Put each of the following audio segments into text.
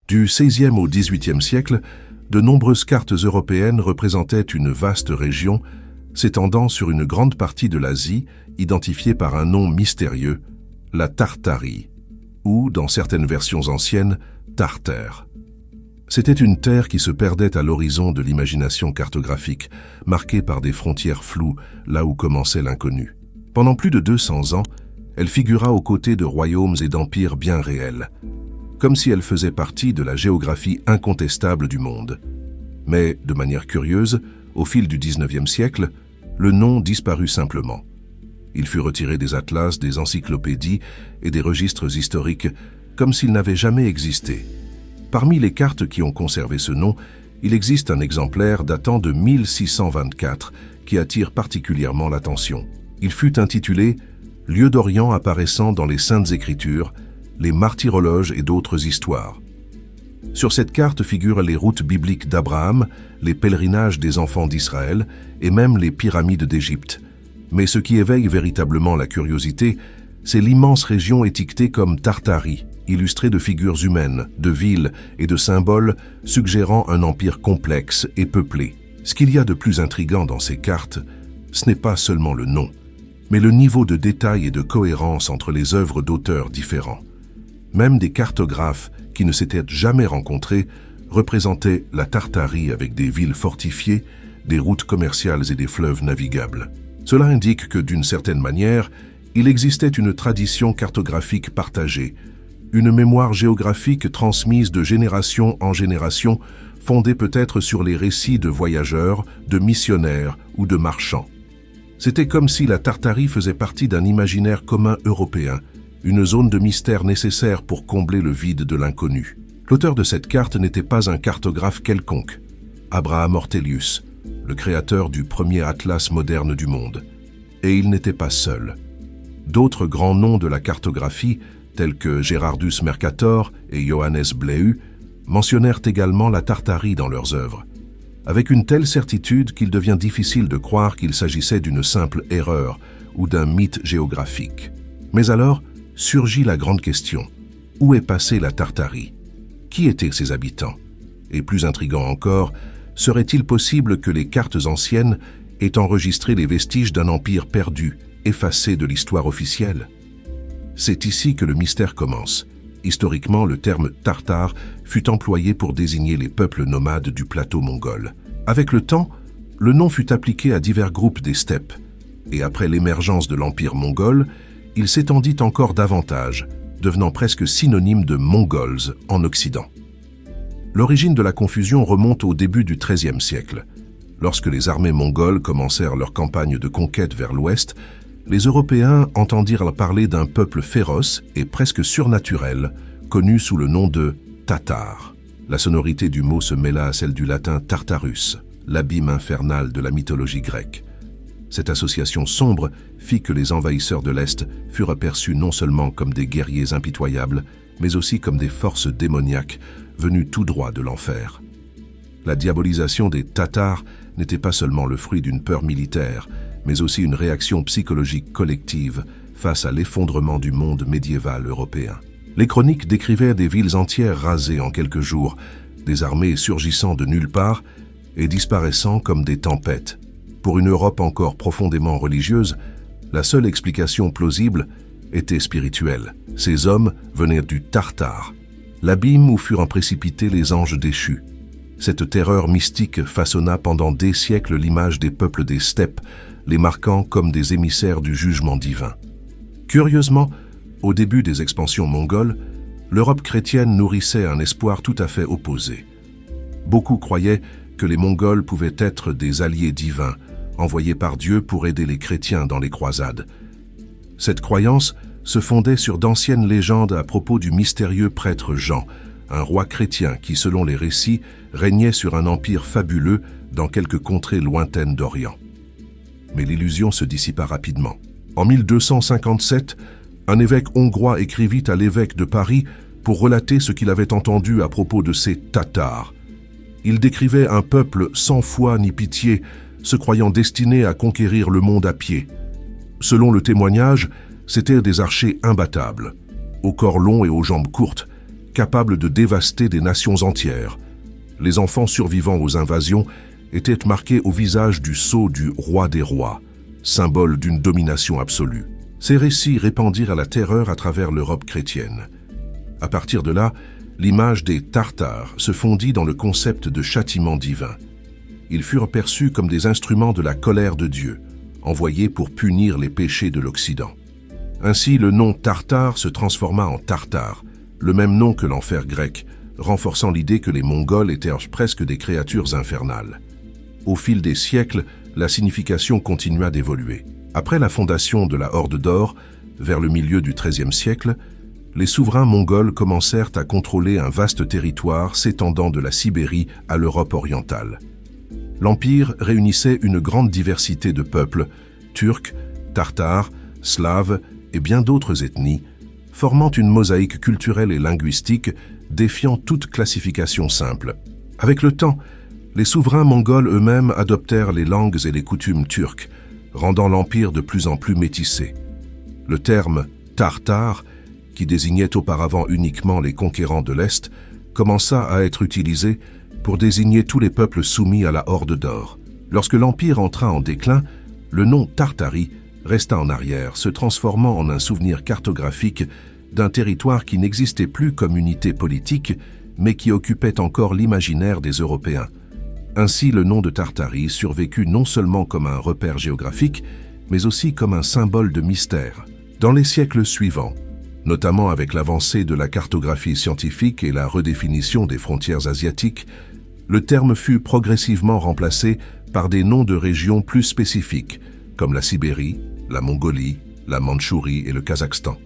Du XVIe au XVIIIe siècle, de nombreuses cartes européennes représentaient une vaste région s'étendant sur une grande partie de l'Asie, identifiée par un nom mystérieux, la Tartarie, ou, dans certaines versions anciennes, Tartère. C'était une terre qui se perdait à l'horizon de l'imagination cartographique, marquée par des frontières floues, là où commençait l'inconnu. Pendant plus de 200 ans, elle figura aux côtés de royaumes et d'empires bien réels, comme si elle faisait partie de la géographie incontestable du monde. Mais, de manière curieuse, au fil du XIXe siècle, le nom disparut simplement. Il fut retiré des atlas, des encyclopédies et des registres historiques, comme s'il n'avait jamais existé. Parmi les cartes qui ont conservé ce nom, il existe un exemplaire datant de 1624 qui attire particulièrement l'attention. Il fut intitulé « Lieux d'Orient apparaissant dans les Saintes Écritures, les martyrologes et d'autres histoires ». Sur cette carte figurent les routes bibliques d'Abraham, les pèlerinages des enfants d'Israël et même les pyramides d'Égypte. Mais ce qui éveille véritablement la curiosité, c'est l'immense région étiquetée comme Tartarie, illustrée de figures humaines, de villes et de symboles suggérant un empire complexe et peuplé. Ce qu'il y a de plus intriguant dans ces cartes, ce n'est pas seulement le nom, mais le niveau de détail et de cohérence entre les œuvres d'auteurs différents. Même des cartographes qui ne s'étaient jamais rencontrés représentaient la Tartarie avec des villes fortifiées, des routes commerciales et des fleuves navigables. Cela indique que, d'une certaine manière, il existait une tradition cartographique partagée, une mémoire géographique transmise de génération en génération, fondée peut-être sur les récits de voyageurs, de missionnaires ou de marchands. C'était comme si la Tartarie faisait partie d'un imaginaire commun européen, une zone de mystère nécessaire pour combler le vide de l'inconnu. L'auteur de cette carte n'était pas un cartographe quelconque, Abraham Ortelius, le créateur du premier atlas moderne du monde. Et il n'était pas seul. D'autres grands noms de la cartographie, tels que Gerardus Mercator et Johannes Bleu, mentionnèrent également la Tartarie dans leurs œuvres, avec une telle certitude qu'il devient difficile de croire qu'il s'agissait d'une simple erreur ou d'un mythe géographique. Mais alors surgit la grande question. Où est passée la Tartarie? Qui étaient ses habitants? Et plus intriguant encore, serait-il possible que les cartes anciennes aient enregistré les vestiges d'un empire perdu, effacé de l'histoire officielle? C'est ici que le mystère commence. Historiquement, le terme « tartare » fut employé pour désigner les peuples nomades du plateau mongol. Avec le temps, le nom fut appliqué à divers groupes des steppes, et après l'émergence de l'empire mongol, il s'étendit encore davantage, devenant presque synonyme de Mongols en Occident. L'origine de la confusion remonte au début du XIIIe siècle. Lorsque les armées mongoles commencèrent leur campagne de conquête vers l'ouest, les Européens entendirent parler d'un peuple féroce et presque surnaturel, connu sous le nom de Tatars. La sonorité du mot se mêla à celle du latin Tartarus, l'abîme infernal de la mythologie grecque. Cette association sombre fit que les envahisseurs de l'Est furent aperçus non seulement comme des guerriers impitoyables, mais aussi comme des forces démoniaques venues tout droit de l'enfer. La diabolisation des Tatars n'était pas seulement le fruit d'une peur militaire, mais aussi une réaction psychologique collective face à l'effondrement du monde médiéval européen. Les chroniques décrivaient des villes entières rasées en quelques jours, des armées surgissant de nulle part et disparaissant comme des tempêtes. Pour une Europe encore profondément religieuse, la seule explication plausible était spirituelle. Ces hommes venaient du Tartare, l'abîme où furent précipités les anges déchus. Cette terreur mystique façonna pendant des siècles l'image des peuples des steppes, les marquant comme des émissaires du jugement divin. Curieusement, au début des expansions mongoles, l'Europe chrétienne nourrissait un espoir tout à fait opposé. Beaucoup croyaient que les Mongols pouvaient être des alliés divins, envoyés par Dieu pour aider les chrétiens dans les croisades. Cette croyance se fondait sur d'anciennes légendes à propos du mystérieux prêtre Jean, un roi chrétien qui, selon les récits, régnait sur un empire fabuleux dans quelques contrées lointaines d'Orient. Mais l'illusion se dissipa rapidement. En 1257, un évêque hongrois écrivit à l'évêque de Paris pour relater ce qu'il avait entendu à propos de ces Tatars. Il décrivait un peuple sans foi ni pitié, se croyant destiné à conquérir le monde à pied. Selon le témoignage, c'étaient des archers imbattables, aux corps longs et aux jambes courtes, capable de dévaster des nations entières. Les enfants survivant aux invasions étaient marqués au visage du sceau du roi des rois, symbole d'une domination absolue. Ces récits répandirent la terreur à travers l'Europe chrétienne. À partir de là, l'image des Tartares se fondit dans le concept de châtiment divin. Ils furent perçus comme des instruments de la colère de Dieu, envoyés pour punir les péchés de l'Occident. Ainsi, le nom Tartare se transforma en Tartare, le même nom que l'enfer grec, renforçant l'idée que les Mongols étaient presque des créatures infernales. Au fil des siècles, la signification continua d'évoluer. Après la fondation de la Horde d'Or, vers le milieu du XIIIe siècle, les souverains mongols commencèrent à contrôler un vaste territoire s'étendant de la Sibérie à l'Europe orientale. L'Empire réunissait une grande diversité de peuples, turcs, tartares, slaves et bien d'autres ethnies, formant une mosaïque culturelle et linguistique défiant toute classification simple. Avec le temps, les souverains mongols eux-mêmes adoptèrent les langues et les coutumes turques, rendant l'Empire de plus en plus métissé. Le terme « tartare », qui désignait auparavant uniquement les conquérants de l'Est, commença à être utilisé pour désigner tous les peuples soumis à la Horde d'Or. Lorsque l'Empire entra en déclin, le nom Tartarie resta en arrière, se transformant en un souvenir cartographique d'un territoire qui n'existait plus comme unité politique, mais qui occupait encore l'imaginaire des Européens. Ainsi, le nom de Tartarie survécut non seulement comme un repère géographique, mais aussi comme un symbole de mystère. Dans les siècles suivants, notamment avec l'avancée de la cartographie scientifique et la redéfinition des frontières asiatiques, le terme fut progressivement remplacé par des noms de régions plus spécifiques, comme la Sibérie, la Mongolie, la Mandchourie et le Kazakhstan.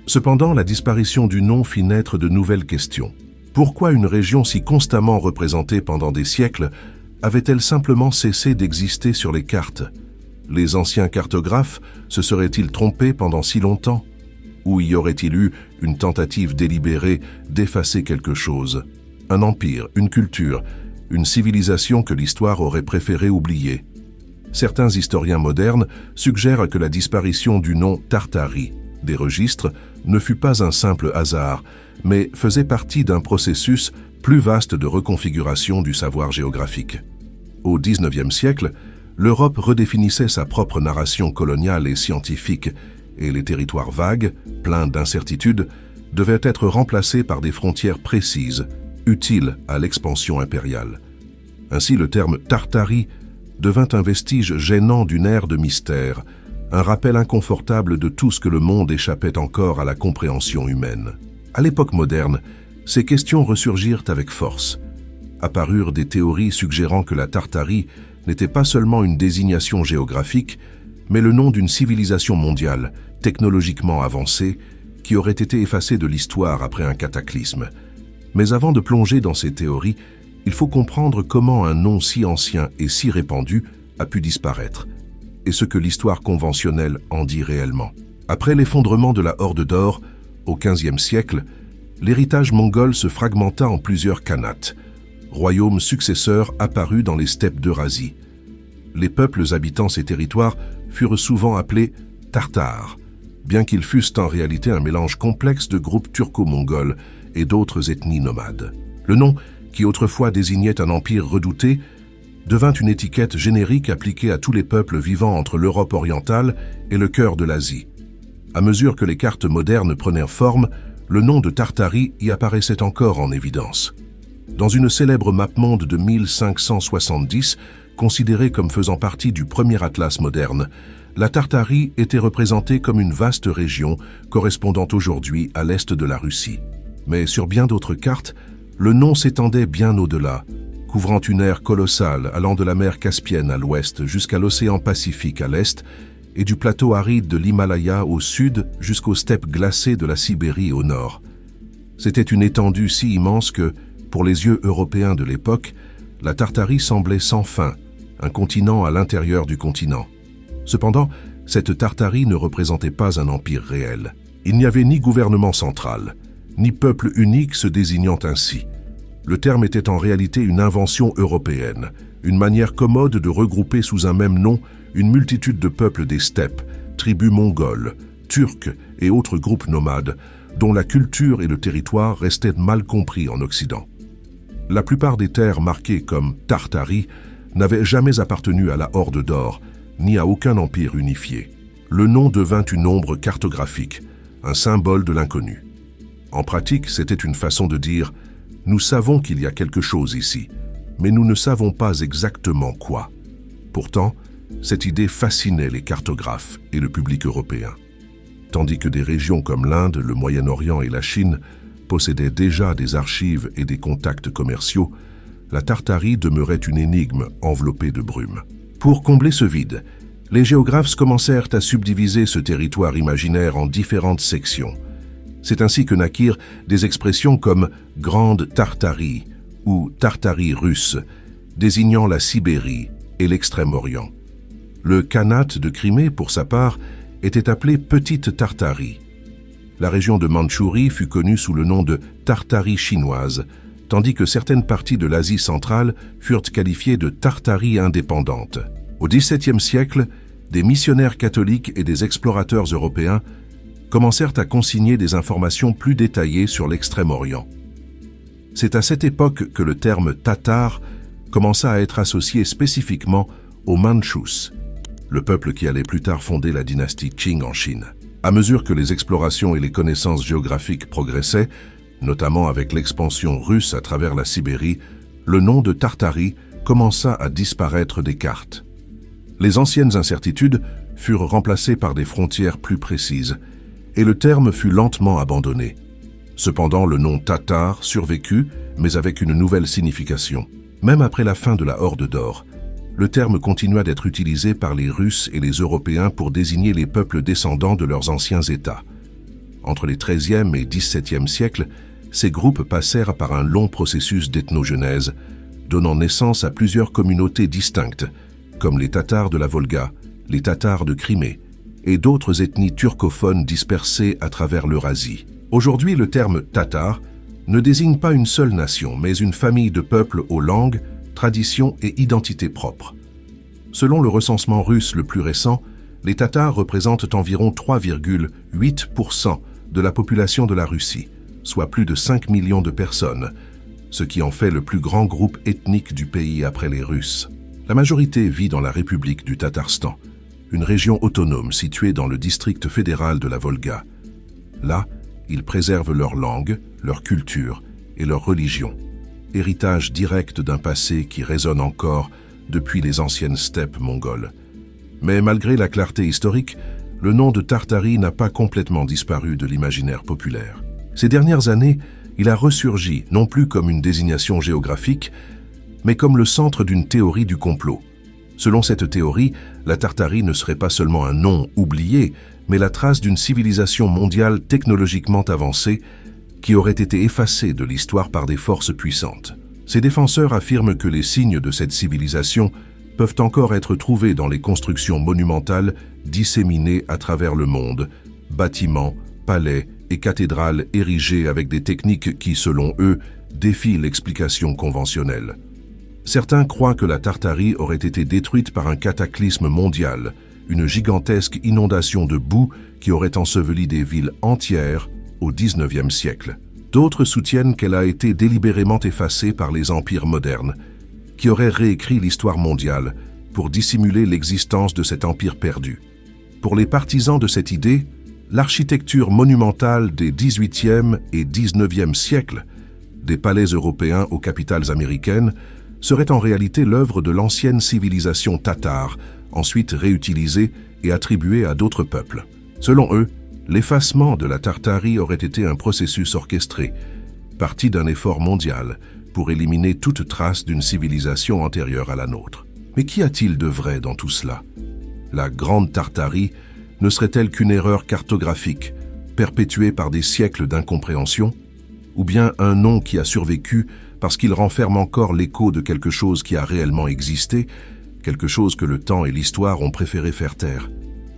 Cependant, la disparition du nom fit naître de nouvelles questions. Pourquoi une région si constamment représentée pendant des siècles avait-elle simplement cessé d'exister sur les cartes? Les anciens cartographes se seraient-ils trompés pendant si longtemps? Ou y aurait-il eu une tentative délibérée d'effacer quelque chose? Un empire, une culture, une civilisation que l'histoire aurait préféré oublier? Certains historiens modernes suggèrent que la disparition du nom Tartarie des registres ne fut pas un simple hasard, mais faisait partie d'un processus plus vaste de reconfiguration du savoir géographique. Au XIXe siècle, l'Europe redéfinissait sa propre narration coloniale et scientifique, et les territoires vagues, pleins d'incertitudes, devaient être remplacés par des frontières précises, utiles à l'expansion impériale. Ainsi, le terme Tartarie devint un vestige gênant d'une ère de mystère, un rappel inconfortable de tout ce que le monde échappait encore à la compréhension humaine. À l'époque moderne, ces questions ressurgirent avec force. Apparurent des théories suggérant que la Tartarie n'était pas seulement une désignation géographique, mais le nom d'une civilisation mondiale, technologiquement avancée, qui aurait été effacée de l'histoire après un cataclysme. Mais avant de plonger dans ces théories, il faut comprendre comment un nom si ancien et si répandu a pu disparaître, et ce que l'histoire conventionnelle en dit réellement. Après l'effondrement de la Horde d'Or, au XVe siècle, l'héritage mongol se fragmenta en plusieurs khanates, royaumes successeurs apparus dans les steppes d'Eurasie. Les peuples habitant ces territoires furent souvent appelés Tartares, bien qu'ils fussent en réalité un mélange complexe de groupes turco-mongols et d'autres ethnies nomades. Le nom, qui autrefois désignait un empire redouté, devint une étiquette générique appliquée à tous les peuples vivant entre l'Europe orientale et le cœur de l'Asie. À mesure que les cartes modernes prenaient forme, le nom de Tartarie y apparaissait encore en évidence. Dans une célèbre mappemonde de 1570, considérée comme faisant partie du premier atlas moderne, la Tartarie était représentée comme une vaste région correspondant aujourd'hui à l'est de la Russie. Mais sur bien d'autres cartes, le nom s'étendait bien au-delà, couvrant une aire colossale allant de la mer Caspienne à l'ouest jusqu'à l'océan Pacifique à l'est et du plateau aride de l'Himalaya au sud jusqu'aux steppes glacées de la Sibérie au nord. C'était une étendue si immense que, pour les yeux européens de l'époque, la Tartarie semblait sans fin, un continent à l'intérieur du continent. Cependant, cette Tartarie ne représentait pas un empire réel. Il n'y avait ni gouvernement central, ni peuple unique se désignant ainsi. Le terme était en réalité une invention européenne, une manière commode de regrouper sous un même nom une multitude de peuples des steppes, tribus mongoles, turcs et autres groupes nomades, dont la culture et le territoire restaient mal compris en Occident. La plupart des terres marquées comme Tartarie n'avaient jamais appartenu à la Horde d'Or, ni à aucun empire unifié. Le nom devint une ombre cartographique, un symbole de l'inconnu. En pratique, c'était une façon de dire « Nous savons qu'il y a quelque chose ici, mais nous ne savons pas exactement quoi ». Pourtant, cette idée fascinait les cartographes et le public européen. Tandis que des régions comme l'Inde, le Moyen-Orient et la Chine possédaient déjà des archives et des contacts commerciaux, la Tartarie demeurait une énigme enveloppée de brume. Pour combler ce vide, les géographes commencèrent à subdiviser ce territoire imaginaire en différentes sections. C'est ainsi que naquirent des expressions comme « Grande Tartarie » ou « Tartarie russe », désignant la Sibérie et l'Extrême-Orient. Le Khanat de Crimée, pour sa part, était appelé Petite Tartarie. La région de Mandchourie fut connue sous le nom de Tartarie chinoise, tandis que certaines parties de l'Asie centrale furent qualifiées de Tartarie indépendante. Au XVIIe siècle, des missionnaires catholiques et des explorateurs européens commencèrent à consigner des informations plus détaillées sur l'Extrême-Orient. C'est à cette époque que le terme tatar commença à être associé spécifiquement aux Mandchous, le peuple qui allait plus tard fonder la dynastie Qing en Chine. À mesure que les explorations et les connaissances géographiques progressaient, notamment avec l'expansion russe à travers la Sibérie, le nom de Tartarie commença à disparaître des cartes. Les anciennes incertitudes furent remplacées par des frontières plus précises, et le terme fut lentement abandonné. Cependant, le nom tatar survécut, mais avec une nouvelle signification. Même après la fin de la Horde d'Or, le terme continua d'être utilisé par les Russes et les Européens pour désigner les peuples descendants de leurs anciens États. Entre les XIIIe et XVIIe siècles, ces groupes passèrent par un long processus d'ethnogenèse, donnant naissance à plusieurs communautés distinctes, comme les Tatars de la Volga, les Tatars de Crimée, et d'autres ethnies turcophones dispersées à travers l'Eurasie. Aujourd'hui, le terme tatar ne désigne pas une seule nation, mais une famille de peuples aux langues, traditions et identités propres. Selon le recensement russe le plus récent, les Tatars représentent environ 3,8% de la population de la Russie, soit plus de 5 millions de personnes, ce qui en fait le plus grand groupe ethnique du pays après les Russes. La majorité vit dans la République du Tatarstan, une région autonome située dans le district fédéral de la Volga. Là, ils préservent leur langue, leur culture et leur religion, héritage direct d'un passé qui résonne encore depuis les anciennes steppes mongoles. Mais malgré la clarté historique, le nom de Tartarie n'a pas complètement disparu de l'imaginaire populaire. Ces dernières années, il a ressurgi non plus comme une désignation géographique, mais comme le centre d'une théorie du complot. Selon cette théorie, la Tartarie ne serait pas seulement un nom oublié, mais la trace d'une civilisation mondiale technologiquement avancée qui aurait été effacée de l'histoire par des forces puissantes. Ces défenseurs affirment que les signes de cette civilisation peuvent encore être trouvés dans les constructions monumentales disséminées à travers le monde, bâtiments, palais et cathédrales érigées avec des techniques qui, selon eux, défient l'explication conventionnelle. Certains croient que la Tartarie aurait été détruite par un cataclysme mondial, une gigantesque inondation de boue qui aurait enseveli des villes entières au XIXe siècle. D'autres soutiennent qu'elle a été délibérément effacée par les empires modernes, qui auraient réécrit l'histoire mondiale pour dissimuler l'existence de cet empire perdu. Pour les partisans de cette idée, l'architecture monumentale des XVIIIe et XIXe siècles, des palais européens aux capitales américaines, serait en réalité l'œuvre de l'ancienne civilisation tatare, ensuite réutilisée et attribuée à d'autres peuples. Selon eux, l'effacement de la Tartarie aurait été un processus orchestré, parti d'un effort mondial pour éliminer toute trace d'une civilisation antérieure à la nôtre. Mais qu'y a-t-il de vrai dans tout cela? La Grande Tartarie ne serait-elle qu'une erreur cartographique, perpétuée par des siècles d'incompréhension, ou bien un nom qui a survécu parce qu'il renferme encore l'écho de quelque chose qui a réellement existé, quelque chose que le temps et l'histoire ont préféré faire taire?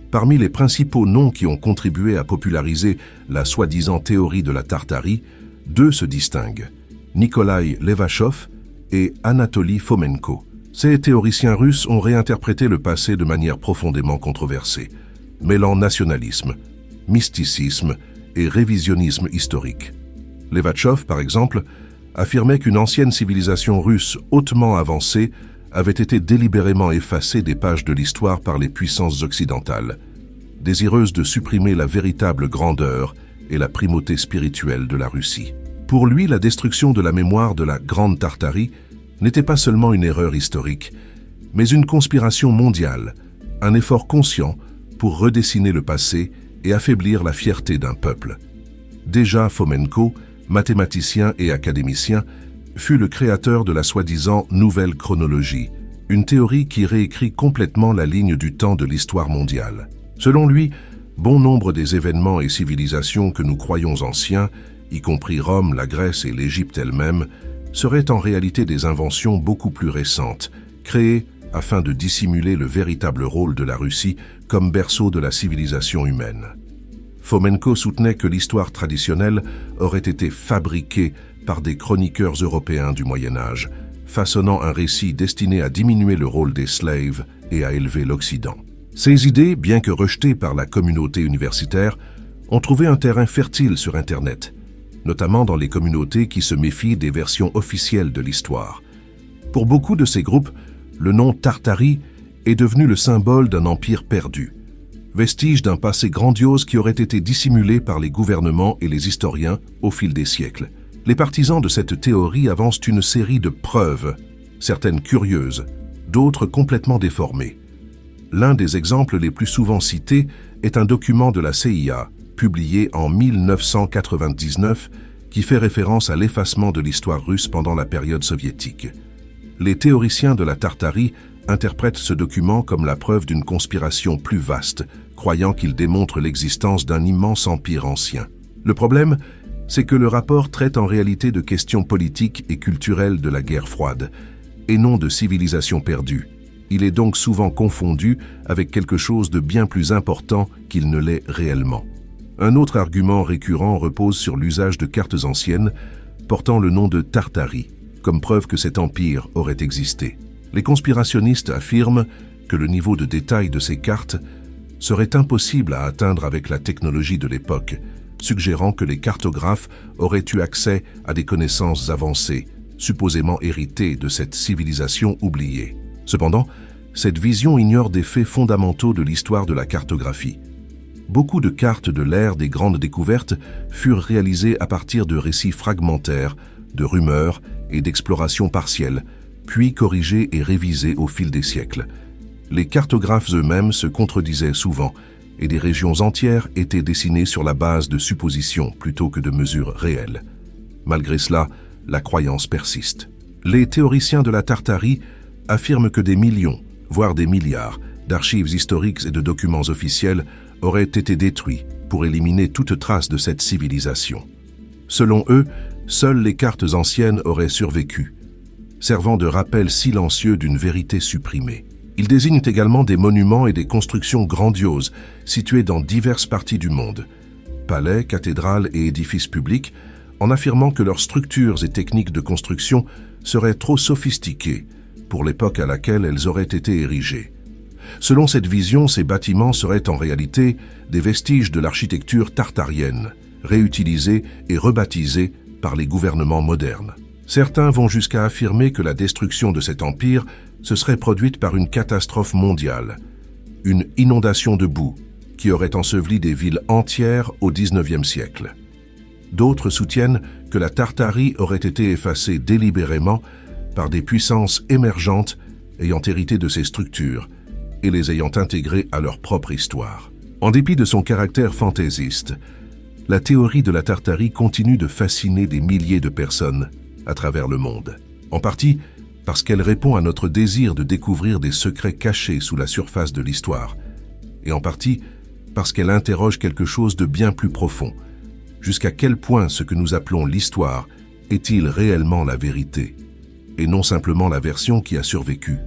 Parmi les principaux noms qui ont contribué à populariser la soi-disant théorie de la Tartarie, deux se distinguent, Nikolai Levachov et Anatoly Fomenko. Ces théoriciens russes ont réinterprété le passé de manière profondément controversée, mêlant nationalisme, mysticisme et révisionnisme historique. Levatchov, par exemple, affirmait qu'une ancienne civilisation russe hautement avancée avait été délibérément effacée des pages de l'histoire par les puissances occidentales, désireuses de supprimer la véritable grandeur et la primauté spirituelle de la Russie. Pour lui, la destruction de la mémoire de la Grande Tartarie n'était pas seulement une erreur historique, mais une conspiration mondiale, un effort conscient pour redessiner le passé et affaiblir la fierté d'un peuple. Déjà Fomenko, mathématicien et académicien, fut le créateur de la soi-disant nouvelle chronologie, une théorie qui réécrit complètement la ligne du temps de l'histoire mondiale. Selon lui, bon nombre des événements et civilisations que nous croyons anciens, y compris Rome, la Grèce et l'Égypte elle-même, seraient en réalité des inventions beaucoup plus récentes, créées afin de dissimuler le véritable rôle de la Russie comme berceau de la civilisation humaine. Fomenko soutenait que l'histoire traditionnelle aurait été fabriquée par des chroniqueurs européens du Moyen-Âge, façonnant un récit destiné à diminuer le rôle des slaves et à élever l'Occident. Ces idées, bien que rejetées par la communauté universitaire, ont trouvé un terrain fertile sur Internet, notamment dans les communautés qui se méfient des versions officielles de l'histoire. Pour beaucoup de ces groupes, le nom Tartarie est devenu le symbole d'un empire perdu, vestige d'un passé grandiose qui aurait été dissimulé par les gouvernements et les historiens au fil des siècles. Les partisans de cette théorie avancent une série de preuves, certaines curieuses, d'autres complètement déformées. L'un des exemples les plus souvent cités est un document de la CIA, publié en 1999, qui fait référence à l'effacement de l'histoire russe pendant la période soviétique. Les théoriciens de la Tartarie interprètent ce document comme la preuve d'une conspiration plus vaste, croyant qu'il démontre l'existence d'un immense empire ancien. Le problème, c'est que le rapport traite en réalité de questions politiques et culturelles de la guerre froide, et non de civilisation perdue. Il est donc souvent confondu avec quelque chose de bien plus important qu'il ne l'est réellement. Un autre argument récurrent repose sur l'usage de cartes anciennes portant le nom de Tartarie, comme preuve que cet empire aurait existé. Les conspirationnistes affirment que le niveau de détail de ces cartes serait impossible à atteindre avec la technologie de l'époque, suggérant que les cartographes auraient eu accès à des connaissances avancées, supposément héritées de cette civilisation oubliée. Cependant, cette vision ignore des faits fondamentaux de l'histoire de la cartographie. Beaucoup de cartes de l'ère des grandes découvertes furent réalisées à partir de récits fragmentaires, de rumeurs et d'explorations partielles, puis corrigées et révisées au fil des siècles. Les cartographes eux-mêmes se contredisaient souvent, et des régions entières étaient dessinées sur la base de suppositions plutôt que de mesures réelles. Malgré cela, la croyance persiste. Les théoriciens de la Tartarie affirment que des millions, voire des milliards, d'archives historiques et de documents officiels auraient été détruits pour éliminer toute trace de cette civilisation. Selon eux, seules les cartes anciennes auraient survécu, servant de rappel silencieux d'une vérité supprimée. Ils désignent également des monuments et des constructions grandioses situées dans diverses parties du monde, palais, cathédrales et édifices publics, en affirmant que leurs structures et techniques de construction seraient trop sophistiquées pour l'époque à laquelle elles auraient été érigées. Selon cette vision, ces bâtiments seraient en réalité des vestiges de l'architecture tartarienne, réutilisés et rebaptisés par les gouvernements modernes. Certains vont jusqu'à affirmer que la destruction de cet empire se serait produite par une catastrophe mondiale, une inondation de boue qui aurait enseveli des villes entières au XIXe siècle. D'autres soutiennent que la Tartarie aurait été effacée délibérément par des puissances émergentes ayant hérité de ces structures et les ayant intégrées à leur propre histoire. En dépit de son caractère fantaisiste, la théorie de la Tartarie continue de fasciner des milliers de personnes à travers le monde. En partie parce qu'elle répond à notre désir de découvrir des secrets cachés sous la surface de l'histoire, et en partie parce qu'elle interroge quelque chose de bien plus profond. Jusqu'à quel point ce que nous appelons l'histoire est-il réellement la vérité, et non simplement la version qui a survécu?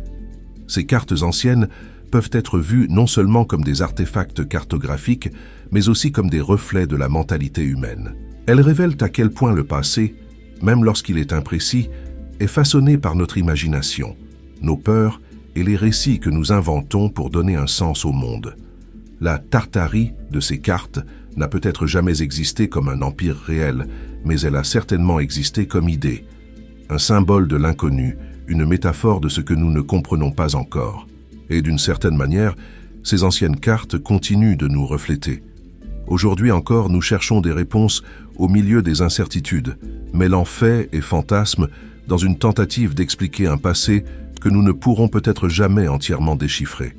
Ces cartes anciennes peuvent être vues non seulement comme des artefacts cartographiques, mais aussi comme des reflets de la mentalité humaine. Elles révèlent à quel point le passé, même lorsqu'il est imprécis, est façonné par notre imagination, nos peurs et les récits que nous inventons pour donner un sens au monde. La Tartarie de ces cartes n'a peut-être jamais existé comme un empire réel, mais elle a certainement existé comme idée. Un symbole de l'inconnu, une métaphore de ce que nous ne comprenons pas encore. Et d'une certaine manière, ces anciennes cartes continuent de nous refléter. Aujourd'hui encore, nous cherchons des réponses au milieu des incertitudes, mêlant faits et fantasmes dans une tentative d'expliquer un passé que nous ne pourrons peut-être jamais entièrement déchiffrer.